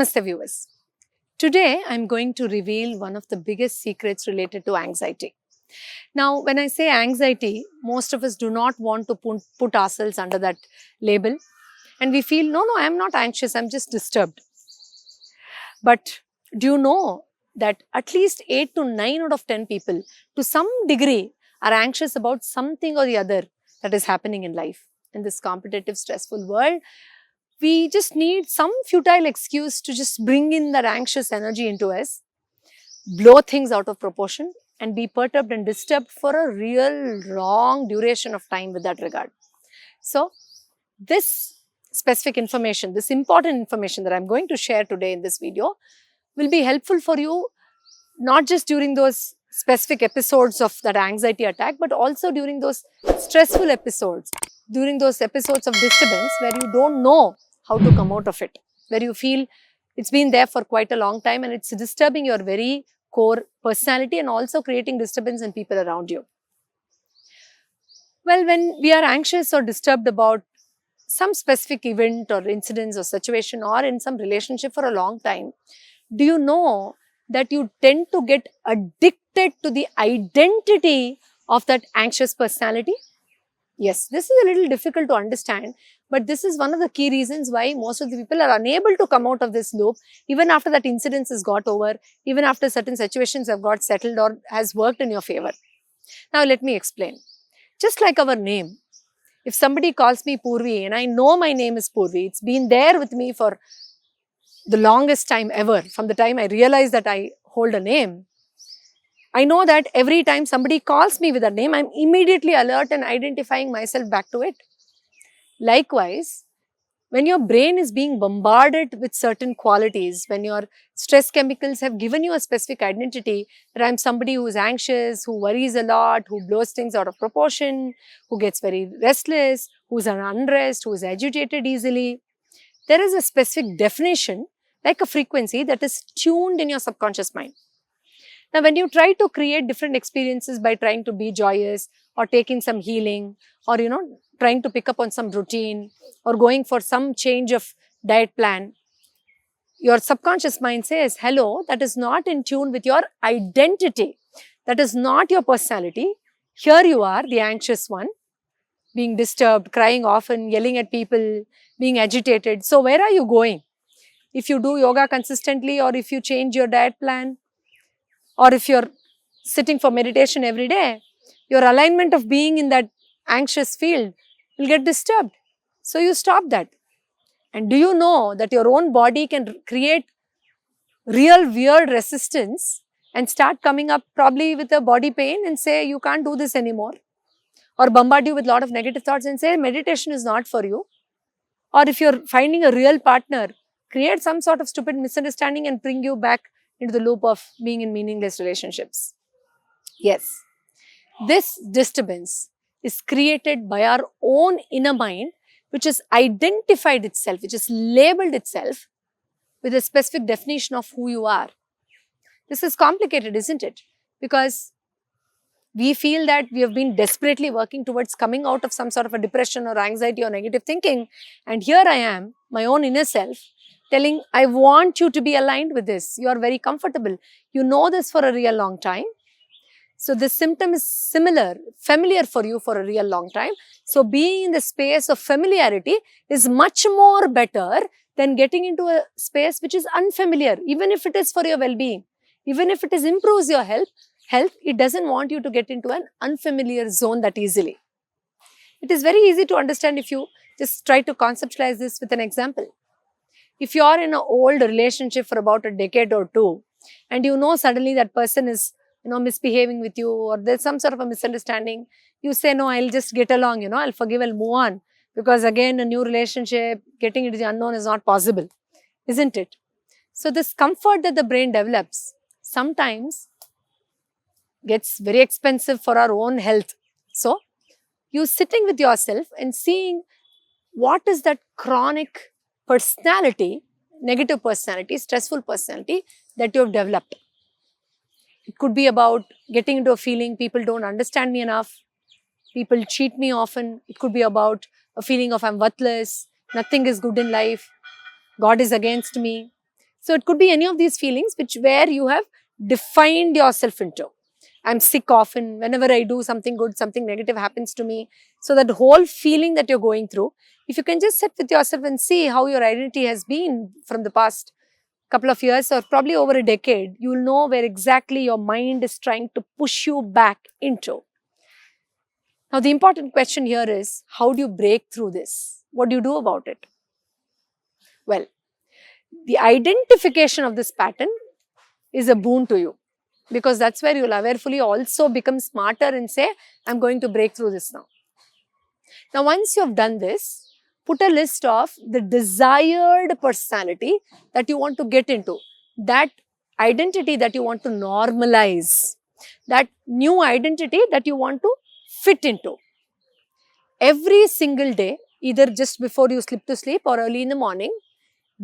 Namaste viewers. Today I'm going to reveal one of the biggest secrets related to anxiety. Now when I say anxiety, most of us do not want to put ourselves under that label and we feel no, I'm not anxious, I'm just disturbed. But do you know that at least 8 to 9 out of 10 people to some degree are anxious about something or the other that is happening in life. In this competitive, stressful world, we just need some futile excuse to just bring in that anxious energy into us, blow things out of proportion and be perturbed and disturbed for a real long duration of time with that regard. So, this specific information, this important information that I am going to share today in this video will be helpful for you not just during those specific episodes of that anxiety attack, but also during those stressful episodes, during those episodes of disturbance where you don't know how to come out of it, where you feel it's been there for quite a long time and it's disturbing your very core personality and also creating disturbance in people around you. Well, when we are anxious or disturbed about some specific event or incidents or situation or in some relationship for a long time, do you know that you tend to get addicted to the identity of that anxious personality? Yes, this is a little difficult to understand, but this is one of the key reasons why most of the people are unable to come out of this loop even after that incident has got over, even after certain situations have got settled or has worked in your favor. Now let me explain. Just like our name, if somebody calls me Purvi and I know my name is Purvi, it's been there with me for the longest time ever, from the time I realized that I hold a name, I know that every time somebody calls me with a name, I'm immediately alert and identifying myself back to it. Likewise, when your brain is being bombarded with certain qualities, when your stress chemicals have given you a specific identity, that I'm somebody who is anxious, who worries a lot, who blows things out of proportion, who gets very restless, who's an unrest, who is agitated easily, there is a specific definition, like a frequency that is tuned in your subconscious mind. Now, when you try to create different experiences by trying to be joyous or taking some healing or, trying to pick up on some routine or going for some change of diet plan, your subconscious mind says, hello, that is not in tune with your identity. That is not your personality. Here you are, the anxious one, being disturbed, crying often, yelling at people, being agitated. So, where are you going? If you do yoga consistently or if you change your diet plan, or if you're sitting for meditation every day, your alignment of being in that anxious field will get disturbed. So you stop that. And do you know that your own body can create real weird resistance and start coming up probably with a body pain and say you can't do this anymore, or bombard you with a lot of negative thoughts and say meditation is not for you. Or if you're finding a real partner, create some sort of stupid misunderstanding and bring you back into the loop of being in meaningless relationships. Yes, this disturbance is created by our own inner mind, which has identified itself, which has labeled itself with a specific definition of who you are. This is complicated, isn't it? Because we feel that we have been desperately working towards coming out of some sort of a depression or anxiety or negative thinking. And here I am, my own inner self, telling, I want you to be aligned with this. You are very comfortable. You know this for a real long time. So this symptom is familiar for you for a real long time. So being in the space of familiarity is much more better than getting into a space which is unfamiliar, even if it is for your well-being. Even if it improves your health, it doesn't want you to get into an unfamiliar zone that easily. It is very easy to understand if you just try to conceptualize this with an example. If you are in an old relationship for about a decade or two, and you know suddenly that person is misbehaving with you, or there's some sort of a misunderstanding, you say, no, I'll just get along, I'll forgive, I'll move on. Because again, a new relationship, getting into the unknown is not possible, isn't it? So this comfort that the brain develops sometimes gets very expensive for our own health. So you sitting with yourself and seeing what is that chronic personality, negative personality, stressful personality that you have developed. It could be about getting into a feeling people don't understand me enough, people cheat me often. It could be about a feeling of I'm worthless, nothing is good in life, God is against me. So it could be any of these feelings where you have defined yourself into. I'm sick often. Whenever I do something good, something negative happens to me. So that whole feeling that you're going through, if you can just sit with yourself and see how your identity has been from the past couple of years or probably over a decade, you will know where exactly your mind is trying to push you back into. Now, the important question here is, how do you break through this? What do you do about it? Well, the identification of this pattern is a boon to you, because that's where you'll awarefully also become smarter and say, I'm going to break through this now. Now, once you've done this, put a list of the desired personality that you want to get into, that identity that you want to normalize, that new identity that you want to fit into. Every single day, either just before you slip to sleep or early in the morning,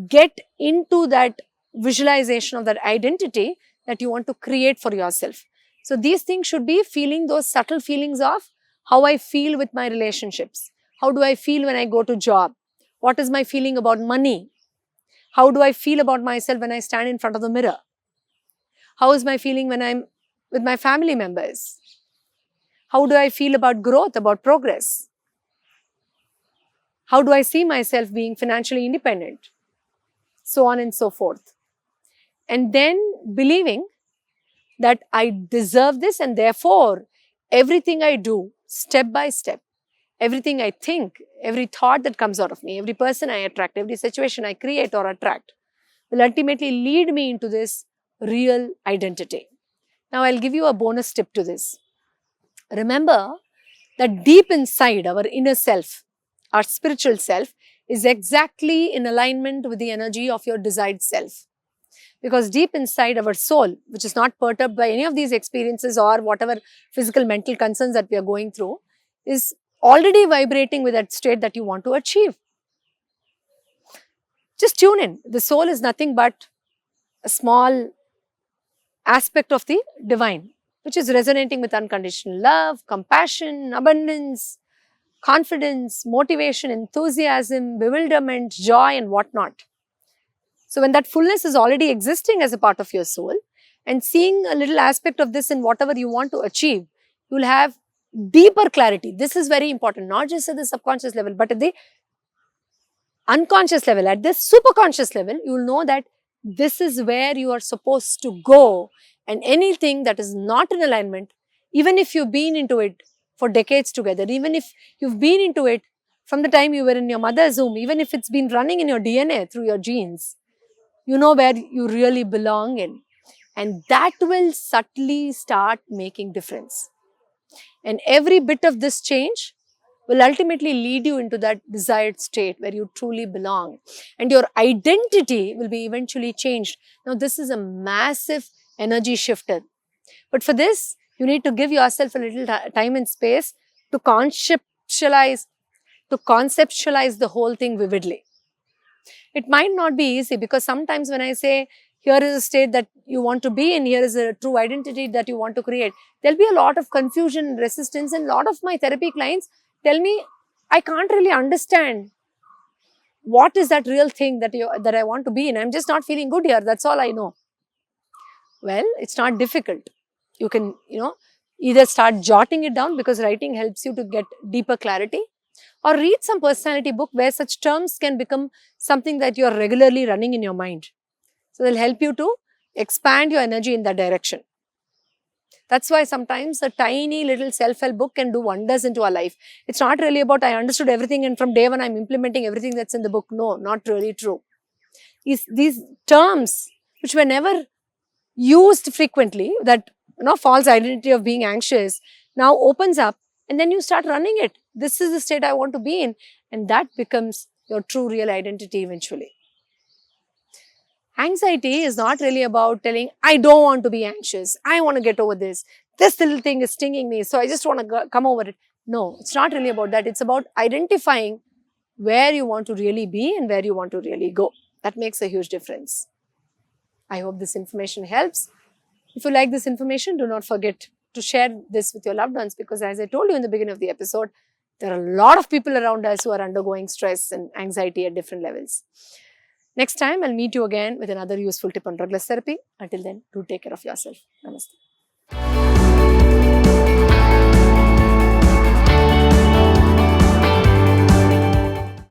get into that visualization of that identity that you want to create for yourself. So these things should be feeling those subtle feelings of how I feel with my relationships. How do I feel when I go to job? What is my feeling about money? How do I feel about myself when I stand in front of the mirror? How is my feeling when I'm with my family members? How do I feel about growth, about progress? How do I see myself being financially independent? So on and so forth. And then believing that I deserve this, and therefore everything I do step by step, everything I think, every thought that comes out of me, every person I attract, every situation I create or attract will ultimately lead me into this real identity. Now I'll give you a bonus tip to this. Remember that deep inside our inner self, our spiritual self, is exactly in alignment with the energy of your desired self. Because deep inside our soul, which is not perturbed by any of these experiences or whatever physical, mental concerns that we are going through, is already vibrating with that state that you want to achieve. Just tune in. The soul is nothing but a small aspect of the divine, which is resonating with unconditional love, compassion, abundance, confidence, motivation, enthusiasm, bewilderment, joy, and whatnot. So when that fullness is already existing as a part of your soul, and seeing a little aspect of this in whatever you want to achieve, you will have deeper clarity. This is very important, not just at the subconscious level, but at the unconscious level, at this superconscious level, you will know that this is where you are supposed to go, and anything that is not in alignment, even if you've been into it for decades together, even if you've been into it from the time you were in your mother's womb, even if it's been running in your DNA through your genes, you know where you really belong in, and that will subtly start making difference. And every bit of this change will ultimately lead you into that desired state where you truly belong, and your identity will be eventually changed. Now, this is a massive energy shifter, but for this, you need to give yourself a little time and space to conceptualize the whole thing vividly. It might not be easy, because sometimes when I say, here is a state that you want to be in, here is a true identity that you want to create, there'll be a lot of confusion, resistance, and a lot of my therapy clients tell me, I can't really understand what is that real thing that I want to be in. I'm just not feeling good here. That's all I know. Well, it's not difficult. You can, either start jotting it down, because writing helps you to get deeper clarity, or read some personality book where such terms can become something that you're regularly running in your mind. So they'll help you to expand your energy in that direction. That's why sometimes a tiny little self-help book can do wonders into our life. It's not really about I understood everything and from day one I'm implementing everything that's in the book. No, not really true. These terms which were never used frequently, that false identity of being anxious, now opens up, and then you start running it. This is the state I want to be in, and that becomes your true real identity eventually. Anxiety is not really about telling, I don't want to be anxious, I want to get over this. This little thing is stinging me, so I just want to come over it. No, it's not really about that. It's about identifying where you want to really be and where you want to really go. That makes a huge difference. I hope this information helps. If you like this information, do not forget to share this with your loved ones, because as I told you in the beginning of the episode, there are a lot of people around us who are undergoing stress and anxiety at different levels. Next time, I'll meet you again with another useful tip on drugless therapy. Until then, do take care of yourself. Namaste.